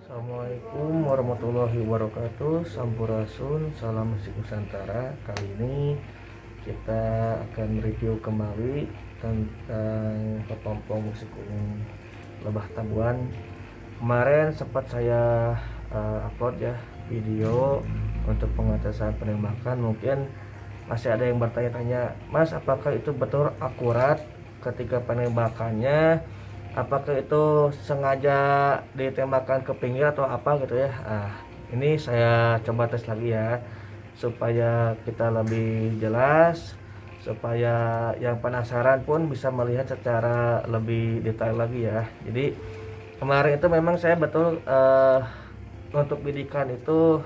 Assalamualaikum warahmatullahi wabarakatuh. Sampurasun, salam musik Nusantara. Kali ini kita akan review kembali tentang kepompong musik kuning Lebah Tabuan. Kemarin sempat saya upload ya video untuk pengetesan penembakan. Mungkin masih ada yang bertanya-tanya, Mas, apakah itu betul akurat ketika penembakannya? Apakah itu sengaja ditembakkan ke pinggir atau apa gitu ya. Ini saya coba tes lagi ya, supaya kita lebih jelas, supaya yang penasaran pun bisa melihat secara lebih detail lagi ya. Jadi kemarin itu memang saya betul untuk bidikan itu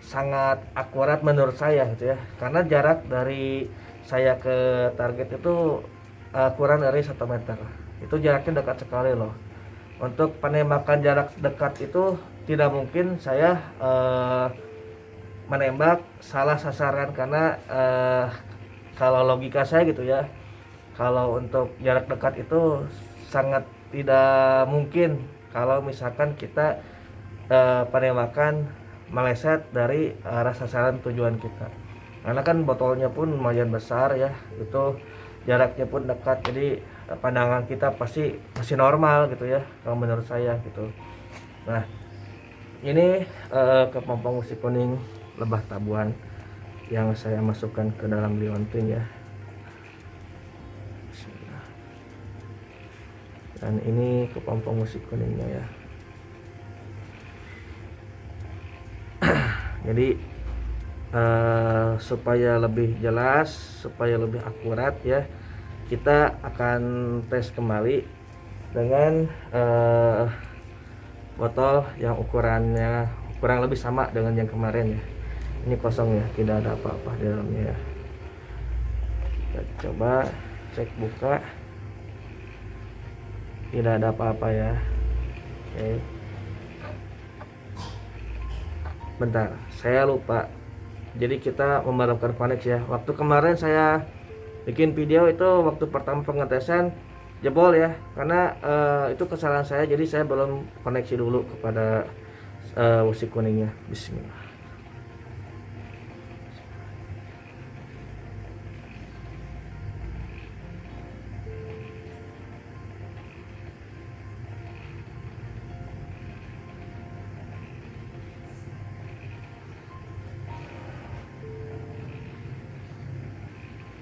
sangat akurat menurut saya gitu ya, karena jarak dari saya ke target itu kurang dari 1 meter. Itu jaraknya dekat sekali loh. Untuk penembakan jarak dekat itu tidak mungkin saya menembak salah sasaran, karena kalau logika saya gitu ya, kalau untuk jarak dekat itu sangat tidak mungkin kalau misalkan kita penembakan meleset dari arah sasaran tujuan kita, karena kan botolnya pun lumayan besar ya, itu jaraknya pun dekat, jadi pandangan kita pasti masih normal gitu ya kalau menurut saya gitu. Nah, ini kepompong musik kuning Lebah Tabuan yang saya masukkan ke dalam liontin ya. Dan ini kepompong musik kuningnya ya. Jadi supaya lebih jelas, supaya lebih akurat ya, kita akan tes kembali dengan botol yang ukurannya kurang lebih sama dengan yang kemarin ya. Ini kosong ya, tidak ada apa-apa di dalamnya ya. Kita coba cek buka, tidak ada apa-apa ya. Oke. Bentar, saya lupa. Jadi kita memadamkan koneksi ya. Waktu kemarin saya bikin video itu waktu pertama pengetesan jebol ya, karena itu kesalahan saya. Jadi saya belum koneksi dulu kepada musik kuningnya. Bismillah.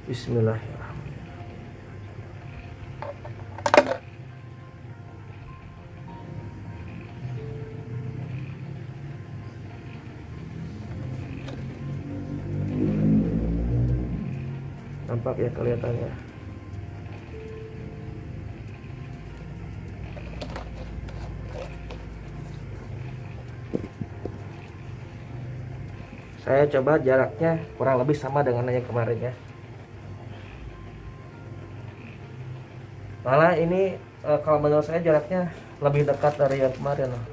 Bismillahirrahmanirrahim. Nampak ya kelihatannya. Saya coba jaraknya kurang lebih sama dengan yang kemarin ya. Malah ini kalau menurut saya jaraknya lebih dekat dari yang kemarin loh.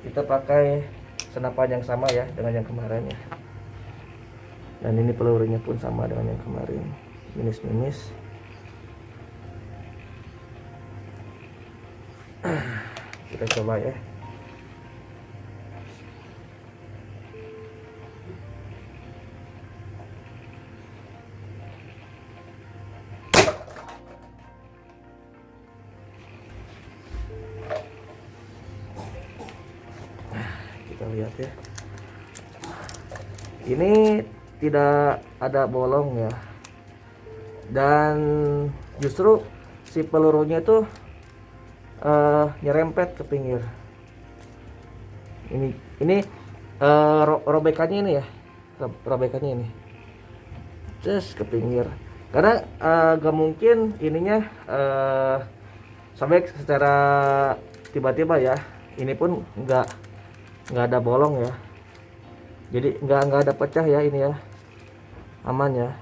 Kita pakai senapan yang sama ya dengan yang kemarin ya. Dan ini pelurunya pun sama dengan yang kemarin, minus-minus. Kita coba ya. Kita lihat ya, ini tidak ada bolong ya, dan justru si pelurunya itu nyerempet ke pinggir. Ini robekannya ini ya, robekannya ini just ke pinggir, karena gak mungkin ininya sobek secara tiba-tiba ya. Ini pun nggak ada bolong ya, jadi nggak ada pecah ya, ini ya aman ya,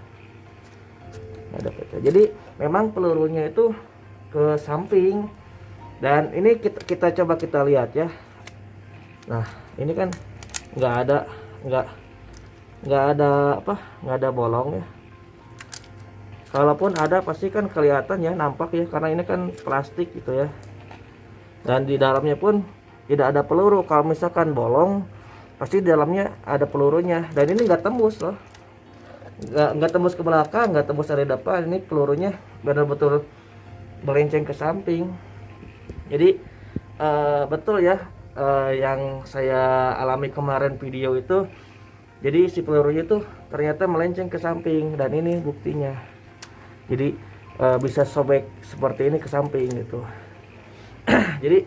nggak ada pecah. Jadi memang pelurunya itu ke samping, dan ini kita coba kita lihat ya. Nah, ini kan nggak ada bolong ya. Kalaupun ada pasti kan kelihatan ya, nampak ya, karena ini kan plastik gitu ya. dan di dalamnya pun tidak ada peluru. Kalau misalkan bolong pasti di dalamnya ada pelurunya, dan ini nggak tembus loh, nggak tembus ke belakang, nggak tembus dari depan. Ini pelurunya benar-betul melenceng ke samping. Jadi betul ya, yang saya alami kemarin video itu. Jadi si pelurunya itu ternyata melenceng ke samping, dan ini buktinya. Jadi bisa sobek seperti ini ke samping gitu. Jadi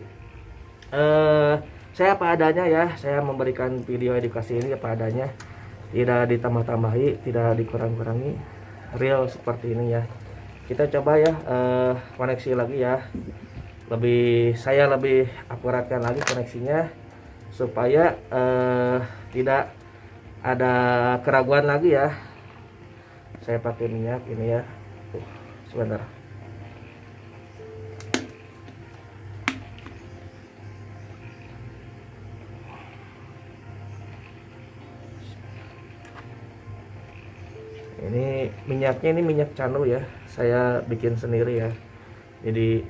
saya apa adanya ya, saya memberikan video edukasi ini apa adanya, tidak ditambah-tambahi, tidak dikurang-kurangi, real seperti ini ya. Kita coba ya koneksi lagi ya, saya lebih akuratkan lagi koneksinya supaya tidak ada keraguan lagi ya. Saya pakai minyak ini ya. Sebentar. Ini minyaknya, ini minyak candu ya, saya bikin sendiri ya. Jadi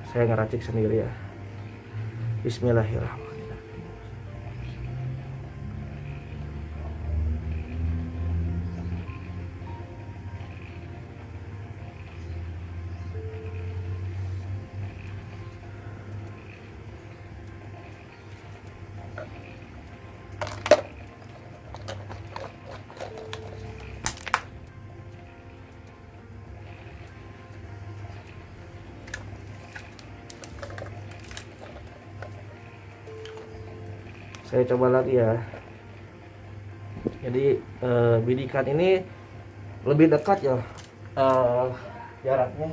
saya ngeracik sendiri ya. Bismillahirrahmanirrahim. Saya coba lagi ya. Jadi bidikan ini lebih dekat ya jaraknya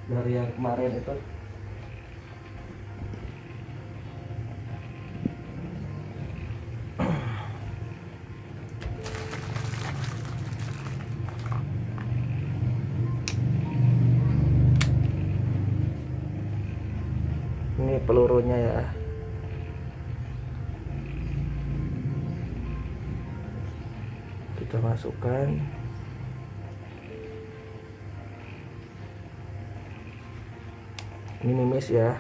dari yang kemarin itu. Ini pelurunya ya. Kita masukkan. Ini mimis ya.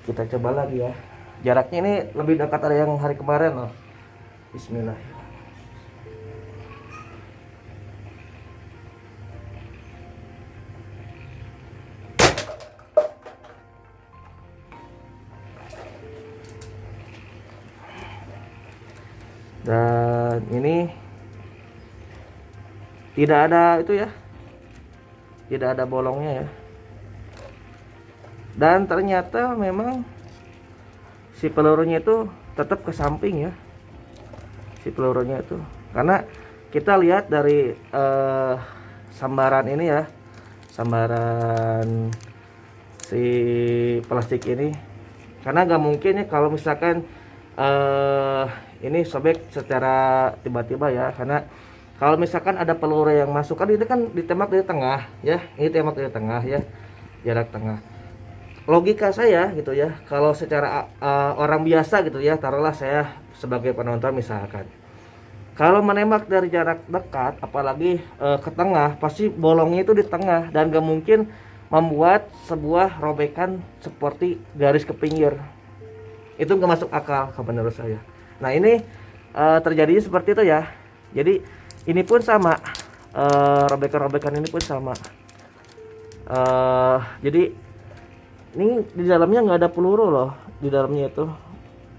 Kita coba lagi ya. Jaraknya ini lebih dekat dari yang hari kemarin loh. Bismillah. Dan ini tidak ada itu ya, tidak ada bolongnya ya. Dan ternyata memang si pelurunya itu tetap ke samping ya, si pelurunya itu. Karena kita lihat dari sambaran ini ya, sambaran si plastik ini. Karena nggak mungkin ya kalau misalkan ini sobek secara tiba-tiba ya, karena kalau misalkan ada peluru yang masuk kan, itu kan ditembak dari tengah ya, ini tembak dari tengah ya, jarak tengah. Logika saya gitu ya, kalau secara orang biasa gitu ya, taruhlah saya sebagai penonton misalkan, kalau menembak dari jarak dekat apalagi ke tengah, pasti bolongnya itu di tengah, dan gak mungkin membuat sebuah robekan seperti garis ke pinggir. Itu nggak masuk akal menurut saya. Nah ini terjadinya seperti itu ya. Jadi ini pun sama, robekan-robekan ini pun sama. Jadi ini di dalamnya nggak ada peluru loh, di dalamnya itu.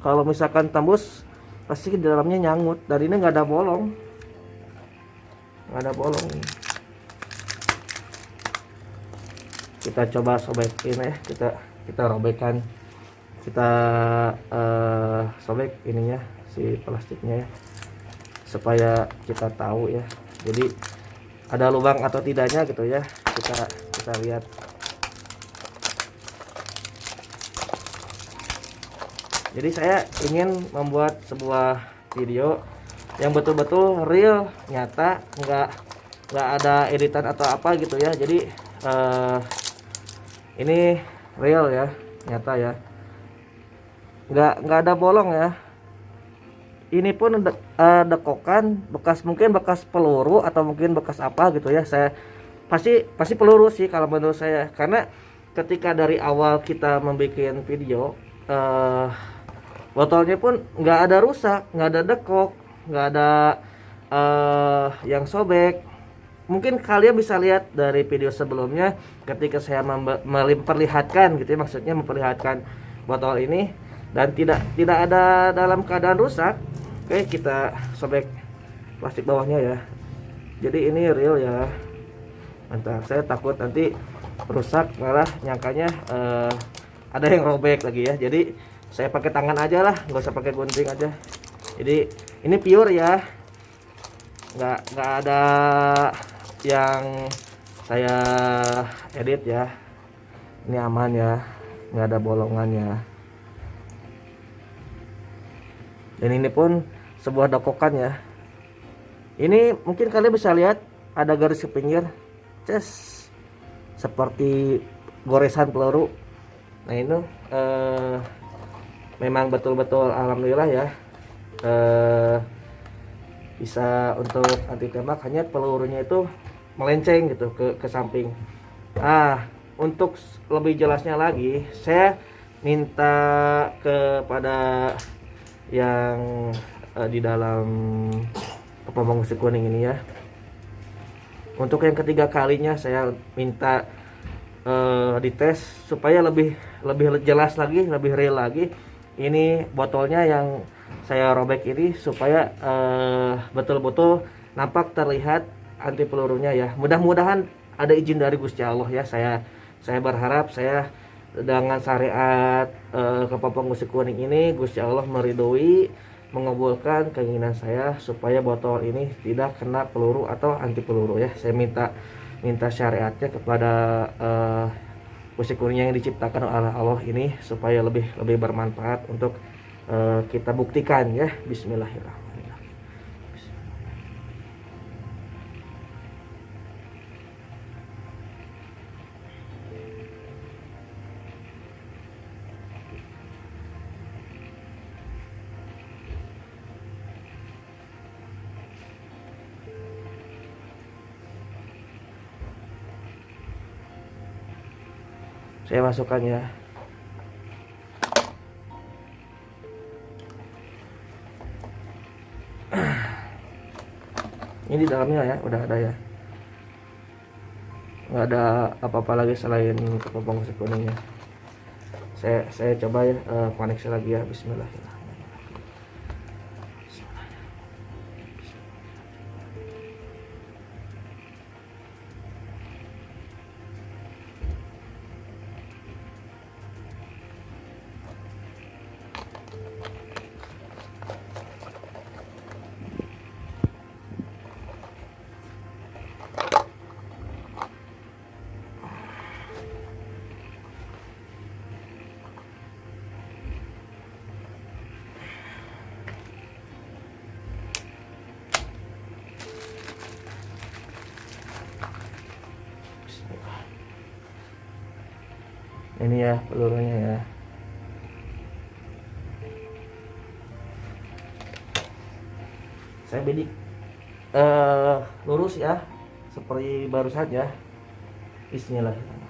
Kalau misalkan tembus pasti di dalamnya nyangut. Dan ini nggak ada bolong, nggak ada bolong. Kita coba sobekin ya, kita robekan. Kita sobek ininya, si plastiknya ya, supaya kita tahu ya. Jadi ada lubang atau tidaknya gitu ya, kita lihat. Jadi saya ingin membuat sebuah video yang betul-betul real, nyata, nggak ada editan atau apa gitu ya. Jadi ini real ya, nyata ya. Nggak ada bolong ya, ini pun dekokan bekas, mungkin bekas peluru atau mungkin bekas apa gitu ya. Saya pasti peluru sih kalau menurut saya, karena ketika dari awal kita membuat video, botolnya pun nggak ada rusak, nggak ada dekok, nggak ada yang sobek. Mungkin kalian bisa lihat dari video sebelumnya ketika saya memperlihatkan gitu ya, maksudnya memperlihatkan botol ini dan tidak ada dalam keadaan rusak. Oke, kita sobek plastik bawahnya ya. Jadi ini real ya. Mantap, saya takut nanti rusak, malah nyangkanya ada yang robek lagi ya. Jadi saya pakai tangan aja lah, nggak usah pakai gunting aja. Jadi ini pure ya, nggak ada yang saya edit ya. Ini aman ya, nggak ada bolongannya. Dan ini pun sebuah dokokan ya. Ini mungkin kalian bisa lihat ada garis ke pinggir, seperti goresan peluru. Nah ini memang betul-betul alhamdulillah ya, bisa untuk anti tembak, hanya pelurunya itu melenceng gitu ke samping. Untuk lebih jelasnya lagi, saya minta kepada yang di dalam kepompong besi kuning ini ya, untuk yang ketiga kalinya saya minta dites supaya lebih jelas lagi, lebih real lagi. Ini botolnya yang saya robek ini supaya betul-betul nampak terlihat anti pelurunya ya. Mudah-mudahan ada izin dari Gusti Allah ya. Saya berharap saya dengan syariat kepompong besi kuning ini Gusti Allah meridhoi, mengabulkan keinginan saya supaya botol ini tidak kena peluru atau anti peluru ya. Saya minta syariatnya kepada besi kuning yang diciptakan oleh Allah ini supaya lebih bermanfaat untuk kita buktikan ya. Bismillahirrahmanirrahim. Saya masukkan ya. Ini di dalamnya ya, udah ada ya. Nggak ada apa-apa lagi selain kepompong besi kuningnya. Saya coba ya, koneksi lagi ya. Bismillahirrahmanirrahim. Ini ya pelurunya ya. Saya bidik lurus ya, seperti baru saja. Bismillahirrahmanirrahim.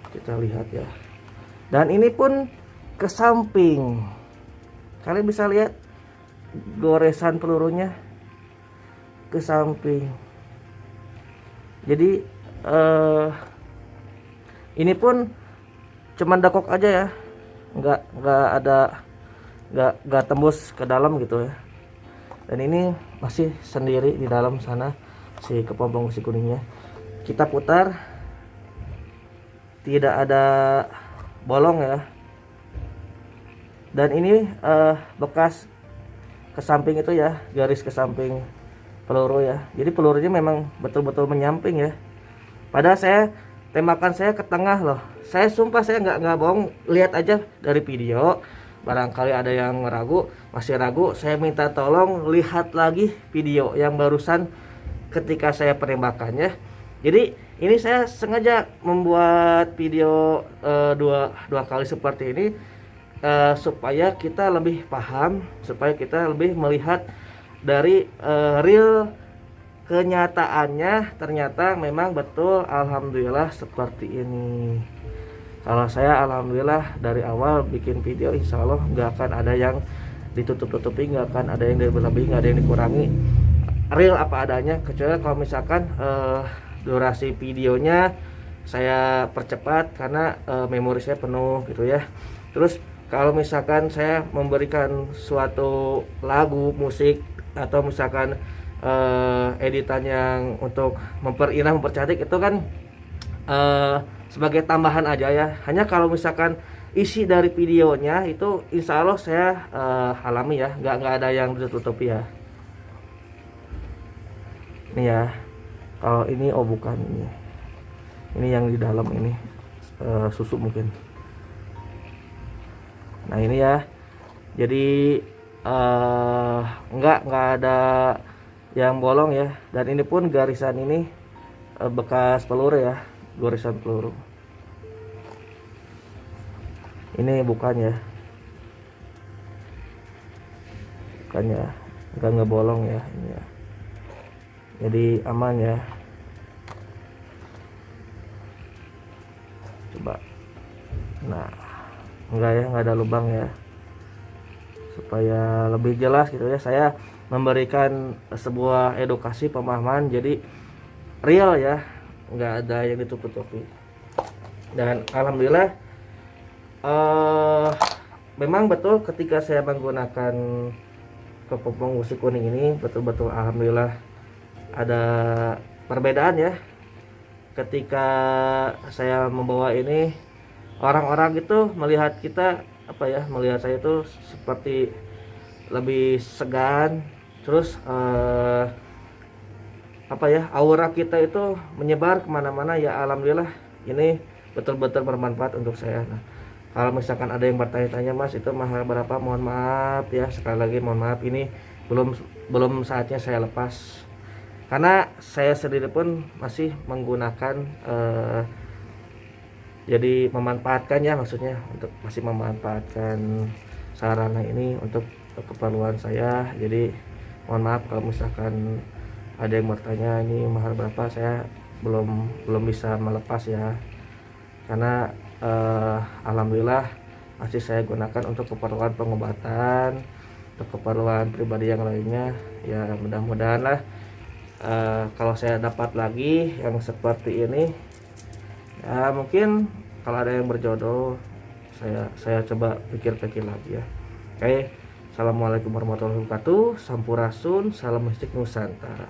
Kita lihat ya. Dan ini pun ke samping. Kalian bisa lihat goresan pelurunya ke samping. Jadi ini pun cuman dekok aja ya, nggak tembus ke dalam gitu ya. Dan ini masih sendiri di dalam sana si kepompong besi kuningnya. Kita putar, tidak ada bolong ya. Dan ini bekas ke samping itu ya, garis ke samping peluru ya. Jadi pelurunya memang betul-betul menyamping ya. Padahal tembakan saya ke tengah loh. Saya sumpah, saya nggak bohong, lihat aja dari video. barangkali ada yang masih ragu, saya minta tolong lihat lagi video yang barusan ketika saya penembakannya. Jadi ini saya sengaja membuat video dua kali seperti ini supaya kita lebih paham, supaya kita lebih melihat dari real kenyataannya. Ternyata memang betul, alhamdulillah seperti ini. Kalau saya alhamdulillah dari awal bikin video, insya Allah nggak akan ada yang ditutup-tutupi, nggak akan ada yang lebih, nggak ada yang dikurangi, real apa adanya. Kecuali kalau misalkan durasi videonya saya percepat karena memori saya penuh gitu ya. Terus kalau misalkan saya memberikan suatu lagu musik atau misalkan editan yang untuk memperindah, mempercantik, itu kan sebagai tambahan aja ya. Hanya kalau misalkan isi dari videonya itu insya Allah saya alami ya, nggak ada yang ditutupi ya. Ini ya, kalau ini bukan, ini yang di dalam ini susu mungkin. Nah ini ya, jadi nggak ada yang bolong ya. Dan ini pun garisan ini bekas peluru ya, garisan peluru. Ini bukannya nggak ngebolong ya ini ya. Jadi aman ya. Coba, nah enggak ya, nggak ada lubang ya. Supaya lebih jelas gitu ya, saya memberikan sebuah edukasi, pemahaman, jadi real ya, nggak ada yang ditutup-tutupi. Dan alhamdulillah memang betul ketika saya menggunakan kepompong gusi kuning ini, betul-betul alhamdulillah ada perbedaan ya. Ketika saya membawa ini, orang-orang itu melihat kita melihat saya itu seperti lebih segan. Terus aura kita itu menyebar kemana-mana ya. Alhamdulillah ini betul-betul bermanfaat untuk saya. Nah, kalau misalkan ada yang bertanya-tanya, Mas itu mahal berapa, mohon maaf ya, sekali lagi mohon maaf, ini belum saatnya saya lepas karena saya sendiri pun masih menggunakan jadi memanfaatkan ya, maksudnya untuk masih memanfaatkan sarana ini untuk keperluan saya. Jadi mohon maaf kalau misalkan ada yang bertanya ini mahal berapa, saya belum bisa melepas ya, karena alhamdulillah masih saya gunakan untuk keperluan pengobatan, untuk keperluan pribadi yang lainnya ya. Mudah-mudahan lah kalau saya dapat lagi yang seperti ini ya, mungkin kalau ada yang berjodoh saya coba pikir-pikir lagi ya. Oke, assalamualaikum warahmatullahi wabarakatuh. Sampurasun, salam mistik Nusantara.